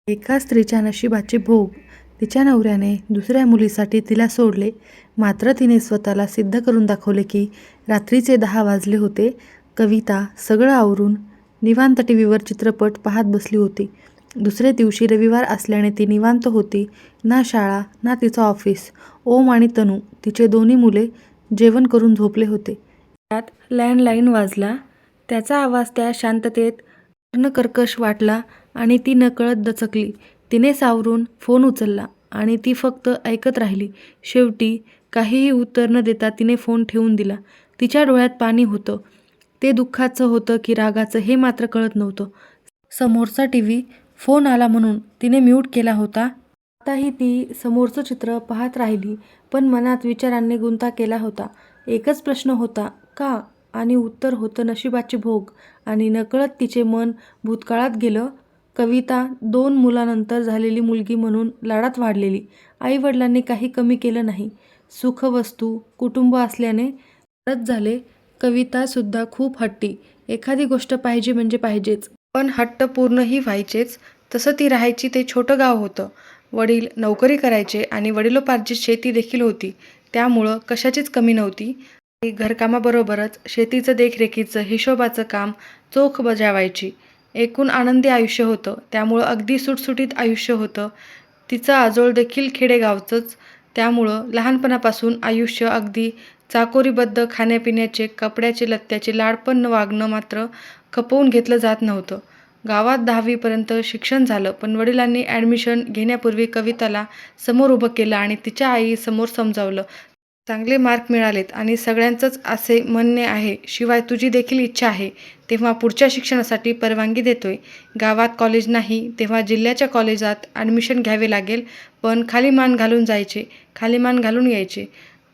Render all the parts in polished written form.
एका स्त्रीच्या नशिबाचे भोग. तिच्या नवऱ्याने दुसऱ्या मुलीसाठी तिला सोडले, मात्र तिने स्वतःला सिद्ध करून दाखवले की रात्रीचे 10 वाजले होते. कविता सगळं आवरून निवांत टीव्हीवर चित्रपट पाहत बसली होती. दुसरे दिवशी रविवार असल्याने ती निवांत होती. ना शाळा ना तिचं ऑफिस. ओम आणि तनू, तिचे दोन्ही मुले जेवण करून झोपले होते. त्यात लँडलाईन वाजला. त्याचा आवाज त्या शांततेत कर्कश वाटला आणि ती नकळत दचकली. तिने सावरून फोन उचलला आणि ती फक्त ऐकत राहिली. शेवटी काहीही उत्तर न देता तिने फोन ठेवून दिला. तिच्या डोळ्यात पाणी होतं. ते दुःखाचं होतं की रागाचं हे मात्र कळत नव्हतं. समोरचा टीव्ही फोन आला म्हणून तिने म्यूट केला होता. आताही ती समोरचं चित्र पाहत राहिली, पण मनात विचारांनी गुंता केला होता. एकच प्रश्न होता, का? आणि उत्तर होतं नशिबाचे भोग. आणि नकळत तिचे मन भूतकाळात गेलं. कविता 2 मुलांनंतर झालेली मुलगी म्हणून लाडात वाढलेली. आईवडिलांनी काही कमी केलं नाही. सुखवस्तू, कुटुंब असल्याने लाडच झाले. कवितासुद्धा खूप हट्टी. एखादी गोष्ट पाहिजे म्हणजे पाहिजेच. पण हट्ट पूर्णही व्हायचेच. तसं ती राहायची ते छोटं गाव होतं. वडील नोकरी करायचे आणि वडिलोपार्जित शेती देखील होती. त्यामुळं कशाचीच कमी नव्हती. आई घरकामाबरोबरच शेतीचं देखरेखीचं, हिशोबाचं काम चोख बजावायची. एकूण आनंदी आयुष्य होतं. त्यामुळं अगदी सुटसुटीत आयुष्य होतं. तिचं आजोळ देखील खेडेगावचंच. त्यामुळं लहानपणापासून आयुष्य अगदी चाकोरीबद्ध. खाण्यापिण्याचे, कपड्याचे, लत्त्याचे लाड पण वागणं मात्र खपवून घेतलं जात नव्हतं. गावात 10वी पर्यंत शिक्षण झालं, पण वडिलांनी ॲडमिशन घेण्यापूर्वी कविताला समोर उभं केलं आणि तिच्या आईसमोर समजावलं. चांगले मार्क मिळालेत आणि सगळ्यांचंच असे म्हणणे आहे, शिवाय तुझी देखील इच्छा आहे, तेव्हा पुढच्या शिक्षणासाठी परवानगी देतोय. गावात कॉलेज नाही, तेव्हा जिल्ह्याच्या कॉलेजात ॲडमिशन घ्यावे लागेल, पण खाली मान घालून जायचे, खाली मान घालून यायचे.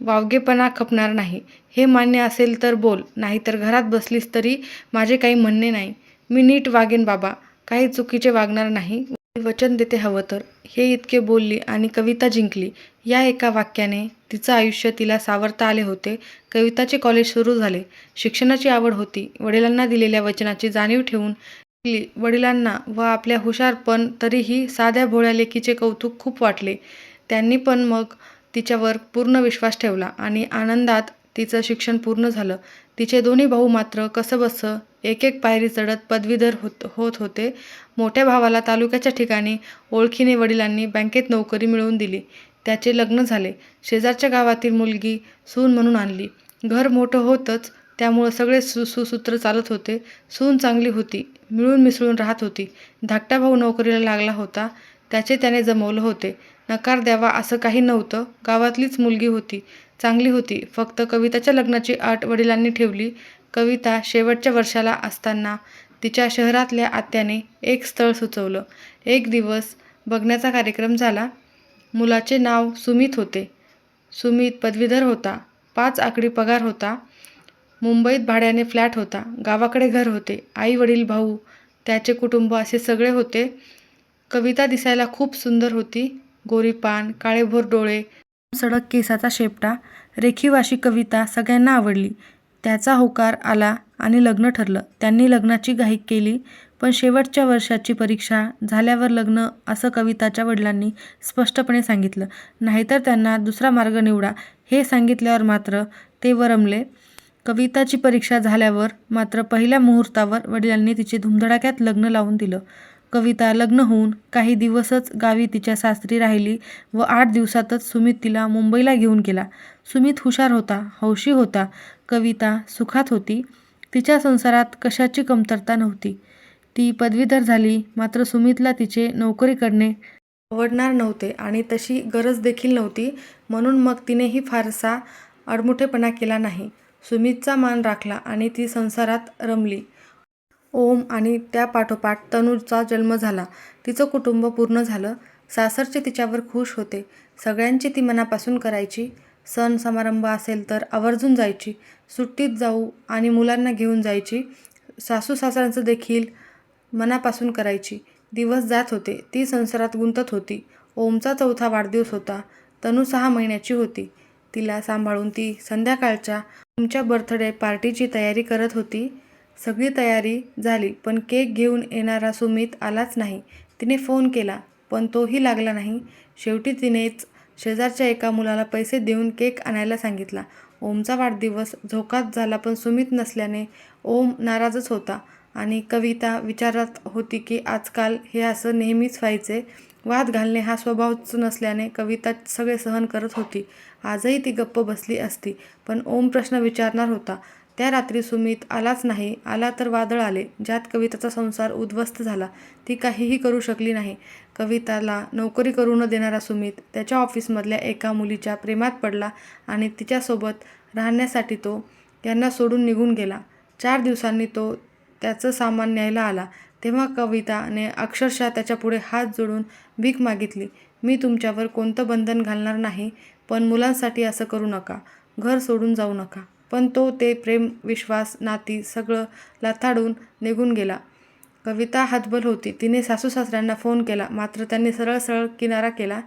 वावगेपणा खपणार नाही. हे मान्य असेल तर बोल, नाहीतर घरात बसलीस तरी माझे काही म्हणणे नाही. मी नीट वागेन बाबा, काही चुकीचे वागणार नाही. वचन देते हवं तर. हे इतके बोलली आणि कविता जिंकली. या एका वाक्याने तिचं आयुष्य तिला सावरता आले होते. कविताचे कॉलेज सुरू झाले. शिक्षणाची आवड होती. वडिलांना दिलेल्या वचनाची जाणीव ठेवून वडिलांना व आपल्या हुशार पण तरीही साध्या भोळ्या लेकीचे कौतुक खूप वाटले. त्यांनी पण मग तिच्यावर पूर्ण विश्वास ठेवला आणि आनंदात तिचं शिक्षण पूर्ण झालं. तिचे दोन्ही भाऊ मात्र कसंबसं एक एक पायरी चढत पदवीधर होत होते. मोठ्या भावाला तालुक्याच्या ठिकाणी ओळखीने वडिलांनी बँकेत नोकरी मिळवून दिली. त्याचे लग्न झाले. शेजारच्या गावातील मुलगी सून म्हणून आणली. घर मोठं होतंच, त्यामुळं सगळे सुसूत्र चालत होते. सून चांगली होती, मिळून मिसळून राहत होती. धाकटा भाऊ नोकरीला लागला होता. त्याचे त्याने जमवलं होते. नकार द्यावा असं काही नव्हतं. गावातलीच मुलगी होती, चांगली होती. फक्त कविताच्या लग्नाची अट वडिलांनी ठेवली. कविता शेवटच्या वर्षाला असताना तिच्या शहरातल्या आत्याने एक स्थळ सुचवलं. एक दिवस बघण्याचा कार्यक्रम झाला. मुलाचे नाव सुमित होते. सुमित पदवीधर होता. 5 आकडी पगार होता. मुंबईत भाड्याने फ्लॅट होता. गावाकडे घर होते. आई वडील भाऊ, त्याचे कुटुंब असे सगळे होते. कविता दिसायला खूप सुंदर होती. गोरी पान, काळेभोर डोळे, सडक केसाचा शेपटा, रेखीव अशी कविता सगळ्यांना आवडली. त्याचा होकार आला आणि लग्न ठरलं. त्यांनी लग्नाची घाई केली, पण शेवटच्या वर्षाची परीक्षा झाल्यावर लग्न असं कविताच्या वडिलांनी स्पष्टपणे सांगितलं. नाहीतर त्यांना दुसरा मार्ग निवडा. हे सांगितल्यावर मात्र ते वरमले. कविताची परीक्षा झाल्यावर मात्र पहिल्या मुहूर्तावर वडिलांनी तिचे धुमधडाक्यात लग्न लावून दिलं. कविता लग्न होऊन काही दिवसच गावी तिच्या सासरी राहिली व 8 दिवसातच सुमित तिला मुंबईला घेऊन गेला. सुमित हुशार होता, हौशी होता. कविता सुखात होती. तिच्या संसारात कशाची कमतरता नव्हती. ती पदवीधर झाली, मात्र सुमितला तिचे नोकरी करणे आवडणार नव्हते आणि तशी गरज देखील नव्हती. म्हणून मग तिनेही फारसा आडमुठेपणा केला नाही. सुमितचा मान राखला आणि ती संसारात रमली. ओम आणि त्यापाठोपाठ तनूचा जन्म झाला. तिचं कुटुंब पूर्ण झालं. सासरचे तिच्यावर खुश होते. सगळ्यांची ती मनापासून करायची. सण समारंभ असेल तर आवर्जून जायची. सुट्टीत जाऊ आणि मुलांना घेऊन जायची. सासू सासऱ्यांचं देखील मनापासून करायची. दिवस जात होते. ती संसारात गुंतत होती. ओमचा 4था वाढदिवस होता. तनू 6 महिन्याची होती. तिला सांभाळून ती संध्याकाळच्या ओमच्या बर्थडे पार्टीची तयारी करत होती. सगळी तयारी झाली, पण केक घेऊन येणारा सुमित आलाच नाही. तिने फोन केला पण तोही लागला नाही. शेवटी तिनेच शेजारच्या एका मुलाला पैसे देऊन केक आणायला सांगितला. ओमचा वाढदिवस झोकात झाला पण सुमित नसल्याने ओम नाराजच होता आणि कविता विचारत होती की आजकाल हे असं नेहमीच व्हायचे. वाद घालणे हा स्वभावच नसल्याने कविता सगळे सहन करत होती. आजही ती गप्प बसली असती पण ओम प्रश्न विचारणार होता. त्या रात्री सुमित आलाच नाही. आला तर वादळ आले ज्यात कविताचा संसार उद्ध्वस्त झाला. ती काहीही करू शकली नाही. कविताला नोकरी करू न देणारा सुमित त्याच्या ऑफिसमधल्या एका मुलीच्या प्रेमात पडला आणि तिच्यासोबत राहण्यासाठी तो यांना सोडून निघून गेला. 4 दिवसांनी तो त्याचं सामान न्यायला आला तेव्हा कविताने अक्षरशः त्याच्यापुढे हात जोडून भीक मागितली. मी तुमच्यावर कोणतं बंधन घालणार नाही पण मुलांसाठी असं करू नका. घर सोडून जाऊ नका. पण तो ते प्रेम, विश्वास, नाती सगळं लाथाडून निघून गेला. कविता हतबल होती. तिने सासू-सासऱ्यांना फोन केला मात्र त्यांनी सरळ सरळ किनारा केला.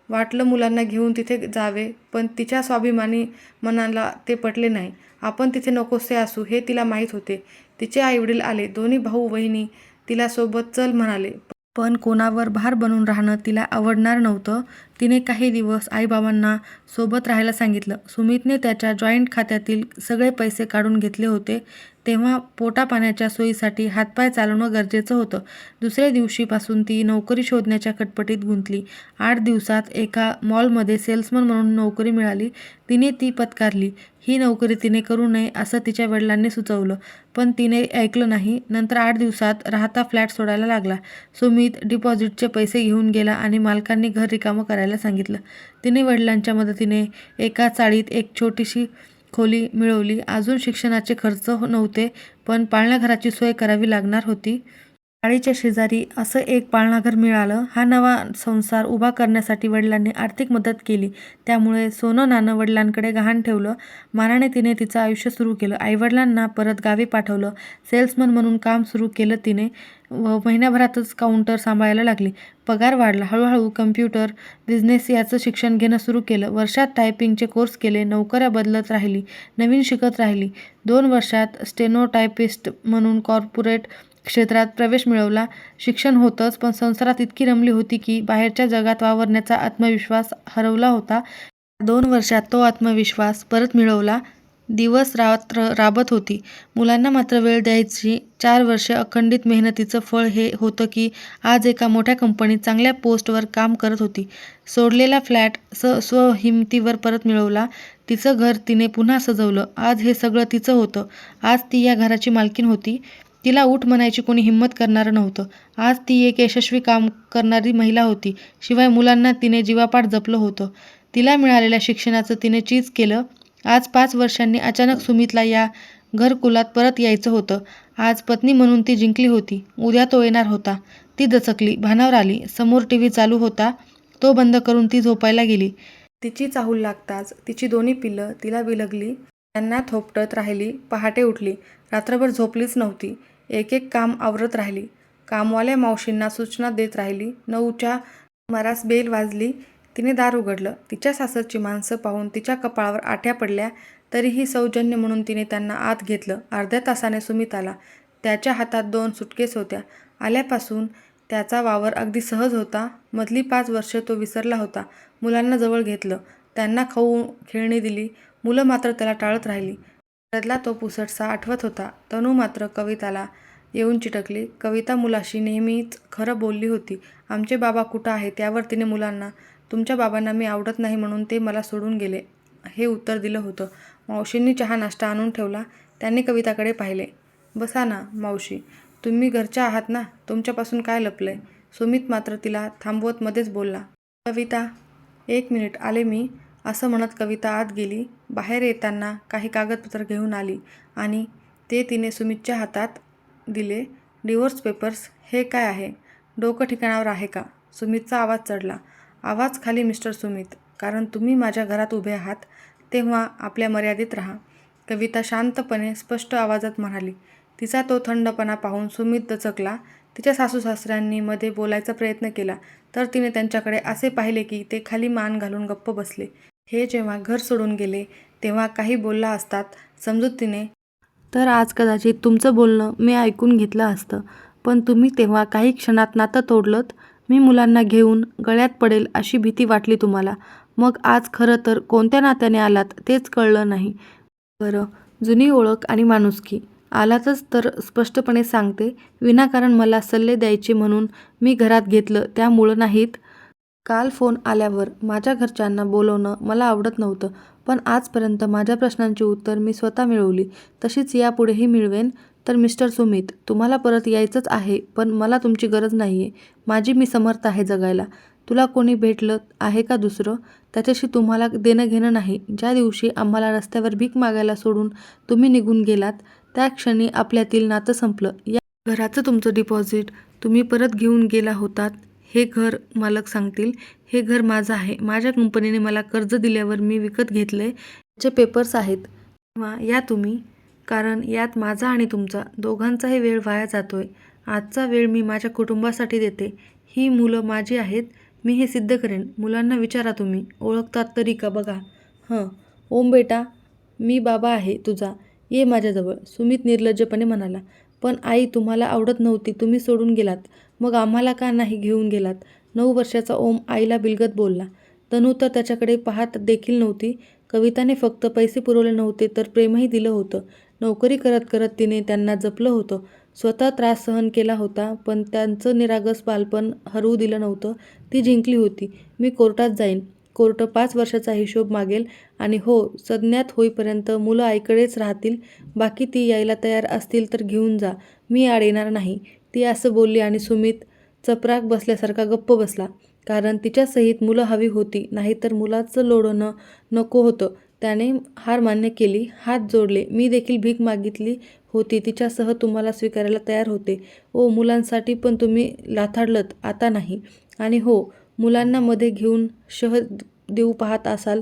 वाटलं मुलांना घेऊन तिथे जावे पण तिच्या स्वाभिमानी मनाला ते पटले नाही. आपण तिथे नकोसे असू हे तिला माहीत होते. तिचे आईवडील आले. दोन्ही भाऊ-बहिणी तिला सोबत चल म्हणाले. पण कोणावर भार बनून राहणं तिला आवडणार नव्हतं. तिने काही दिवस आईबाबांना सोबत राहायला सांगितलं. सुमितने त्याच्या जॉईंट खात्यातील सगळे पैसे काढून घेतले होते. तेव्हा पोटापाण्याच्या सोयीसाठी हातपाय चालवणं गरजेचं होतं. दुसऱ्या दिवशीपासून ती नोकरी शोधण्याच्या खटपटीत गुंतली. 8 दिवसात एका मॉलमध्ये सेल्समन म्हणून नोकरी मिळाली. तिने ती पत्करली. ही नोकरी तिने करू नये असं तिच्या वडिलांनी सुचवलं पण तिने ऐकलं नाही. नंतर 8 दिवसात राहता फ्लॅट सोडायला लागला. सुमित डिपॉझिटचे पैसे घेऊन गेला आणि मालकांनी घर रिकामं करायला सांगितलं. तिने वडिलांच्या मदतीने एका चाळीत एक छोटीशी खोली मिळवली. अजून शिक्षणाचे खर्च नव्हते पण पाळणाघराची सोय करावी लागणार होती. चाळीच्या शेजारी असं एक पाळणाघर मिळालं. हा नवा संसार उभा करण्यासाठी वडिलांनी आर्थिक मदत केली. त्यामुळे सोनं नाणं वडिलांकडे गहाण ठेवलं. मानाने तिने तिचं आयुष्य सुरू केलं. आईवडिलांना परत गावी पाठवलं. सेल्समन म्हणून काम सुरू केलं तिने व महिन्याभरातच काउंटर सांभाळायला लागली. पगार वाढला. हळूहळू कम्प्युटर बिझनेस याचं शिक्षण घेणं सुरू केलं. वर्षात टायपिंगचे कोर्स केले. नोकऱ्या बदलत राहिली. नवीन शिकत राहिली. 2 वर्षात स्टेनोटायपिस्ट म्हणून कॉर्पोरेट क्षेत्रात प्रवेश मिळवला. शिक्षण होतंच पण संसारात इतकी रमली होती की बाहेरच्या जगात वावरण्याचा आत्मविश्वास हरवला होता. 2 वर्षात तो आत्मविश्वास परत मिळवला. दिवस रात्र राबत होती. मुलांना मात्र वेळ द्यायची. 4 वर्षे अखंडित मेहनतीचं फळ हे होतं की आज एका मोठ्या कंपनीत चांगल्या पोस्टवर काम करत होती. सोडलेला फ्लॅट स्वहिमतीवर परत मिळवला. तिचं घर तिने पुन्हा सजवलं. आज हे सगळं तिचं होतं. आज ती या घराची मालकीण होती. तिला उठ म्हणायची कोणी हिंमत करणारं नव्हतं. आज ती एक यशस्वी काम करणारी महिला होती. शिवाय मुलांना तिने जीवापाड जपलं होतं. तिला मिळालेल्या शिक्षणाचं तिने चीज केलं. आज 5 वर्षांनी अचानक सुमितला या घरकुलात परत यायचं होतं. आज पत्नी म्हणून ती जिंकली होती. उद्या तो येणार होता. ती दचकली. भानावर आली. समोर टीव्ही चालू होता. तो बंद करून ती झोपायला गेली. तिची चाहूल लागताच तिची दोन्ही पिल्लं तिला बिलगली. त्यांना थोपटत राहिली. पहाटे उठली. रात्रभर झोपलीच नव्हती. एक एक काम आवरत राहिली. कामवाल्या मावशींना सूचना देत राहिली. 9च्या सुमारास बेल वाजली. तिने दार उघडलं. तिच्या सासरची माणसं पाहून तिच्या कपाळावर आठ्या पडल्या. तरीही सौजन्य म्हणून तिने त्यांना आत घेतलं. अर्ध्या तासाने सुमित आला. त्याच्या हातात 2 सुटकेस होत्या. आल्यापासून त्याचा वावर अगदी सहज होता. मधली 5 वर्षे तो विसरला होता. मुलांना जवळ घेतलं. त्यांना खाऊ खेळणी दिली. मुलं मात्र त्याला टाळत राहिली. घरातला तो पुसटसा आठवत होता. तनू मात्र कविताला येऊन चिटकली. कविता मुलाशी नेहमीच खरं बोलली होती. आमचे बाबा कुठं आहेत यावर तिने मुलांना तुमच्या बाबांना मी आवडत नाही म्हणून ते मला सोडून गेले हे उत्तर दिलं होतं. मावशींनी चहा नाश्ता आणून ठेवला. त्यांनी कविताकडे पाहिले. बसा ना मावशी, तुम्ही घरच्या आहात ना, तुमच्यापासून काय लपलंय. सुमित मात्र तिला थांबवत मध्येच बोलला. कविता 1 मिनिट आले मी असं म्हणत कविता आत गेली. बाहेर येताना काही कागदपत्र घेऊन आली आणि ते तिने सुमितच्या हातात दिले. Divorce papers. हे काय आहे? डोकं ठिकाणावर आहे का? सुमितचा आवाज चढला. आवाज खाली मिस्टर सुमित. कारण तुम्ही माझ्या घरात उभे आहात तेव्हा आपल्या मर्यादेत राहा. कविता शांतपणे स्पष्ट आवाजात म्हणाली. तिचा तो थंडपणा पाहून सुमित दचकला. तिच्या सासू-सासऱ्यांनी मध्ये बोलायचा प्रयत्न केला तर तिने त्यांच्याकडे असे पाहिले की ते खाली मान घालून गप्प बसले. हे जेव्हा घर सोडून गेले तेव्हा काही बोलला असतात समजूतीने तर आज कदाचित तुमचं बोलणं मी ऐकून घेतलं असतं. पण तुम्ही तेव्हा काही क्षणात नातं तोडलंत. मी मुलांना घेऊन गळ्यात पडेल अशी भीती वाटली तुम्हाला. मग आज खरं तर कोणत्या नात्याने आलात तेच कळलं नाही. बरं, जुनी ओळख आणि माणुसकी आलातच तर स्पष्टपणे सांगते, विनाकारण मला सल्ले द्यायचे म्हणून मी घरात घेतलं त्यामुळं नाहीत. काल फोन आल्यावर माझ्या घरच्यांना बोलवणं मला आवडत नव्हतं, पण आजपर्यंत माझ्या प्रश्नांची उत्तर मी स्वतः मिळवली, तशीच यापुढेही मिळवेन. तर मिस्टर सुमित, तुम्हाला परत यायचंच आहे, पण मला तुमची गरज नाही आहे. माझी मी समर्थ आहे जगायला. तुला कोणी भेटलं आहे का दुसरं? त्याच्याशी तुम्हाला देणं घेणं नाही. ज्या दिवशी आम्हाला रस्त्यावर भीक मागायला सोडून तुम्ही निघून गेलात, त्या क्षणी आपल्यातील नातं संपलं. या घराचं तुमचं डिपॉझिट तुम्ही परत घेऊन गेला होतात. हे घर मालक सांगतील. हे घर माझं आहे. माझ्या कंपनीने मला कर्ज दिल्यावर मी विकत घेतलंय. त्याचे पेपर्स आहेत. किंवा या तुम्ही, कारण यात माझा आणि तुमचा दोघांचाही वेळ वाया जातोय. आजचा वेळ मी माझ्या कुटुंबासाठी देते. ही मुलं माझी आहेत. मी हे सिद्ध करेन. मुलांना विचारा तुम्ही, ओळखतात तरी का बघा. ओम बेटा, मी बाबा आहे तुझा. ये माझ्याजवळ, सुमित निर्लज्जपणे म्हणाला. पण आई, तुम्हाला आवडत नव्हती, तुम्ही सोडून गेलात. मग आम्हाला का नाही घेऊन गेलात? 9 वर्षाचा ओम आईला बिलगत बोलला. तनू तर त्याच्याकडे पाहत देखील नव्हती. कविताने फक्त पैसे पुरवले नव्हते तर प्रेमही दिलं होतं. नोकरी करत करत तिने त्यांना जपलं होतं. स्वतः त्रास सहन केला होता, पण त्यांचं निरागस बालपण हरवू दिलं नव्हतं. ती जिंकली होती. मी कोर्टात जाईन. कोर्ट 5 वर्षाचा हिशोब मागेल आणि हो, संज्ञात होईपर्यंत मुलं आईकडेच राहतील. बाकी ती यायला तयार असतील तर घेऊन जा. मी आड येणार नाही. ती असं बोलली आणि सुमित चपराक बसल्यासारखा गप्प बसला. कारण तिच्यासहित मुलं हवी होती, नाहीतर मुलाचं लोळणं नको होतं. त्याने हार मान्य केली, हात जोडले. मी देखील भीक मागितली होती. तिच्यासह तुम्हाला स्वीकारायला तयार होते. ओ, मुलांसाठी पण तुम्ही लाथाडलंत, आता नाही. आणि हो, मुलांना मध्ये घेऊन शह देऊ पाहत असाल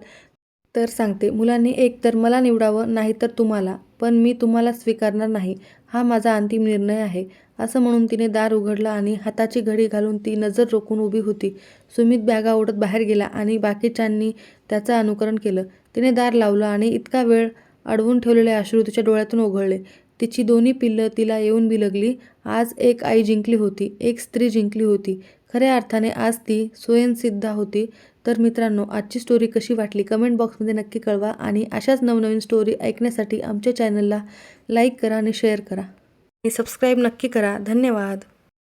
तर सांगते, मुलांनी एक तर मला निवडावं, नाहीतर तुम्हाला. पण मी तुम्हाला स्वीकारणार नाही. हा माझा अंतिम निर्णय आहे. असं म्हणून तिने दार उघडलं आणि हाताची घडी घालून ती नजर रोखून उभी होती. सुमित बॅगा ओढत बाहेर गेला आणि बाकीच्यांनी त्याचं अनुकरण केलं. तिने दार लावलं आणि इतका वेळ अडवून ठेवलेले अश्रू तिच्या डोळ्यातून ओघळले. तिची दोन्ही पिल्लं तिला येऊन बिलगली. आज एक आई जिंकली होती, एक स्त्री जिंकली होती. खऱ्या अर्थाने आज ती स्वयंसिद्ध होती. तर मित्रांनो, आजची स्टोरी कशी वाटली कमेंट बॉक्समध्ये नक्की कळवा आणि अशाच नवनवीन स्टोरी ऐकण्यासाठी आमच्या चॅनलला लाईक करा आणि शेअर करा आणि सबस्क्राईब नक्की करा. धन्यवाद.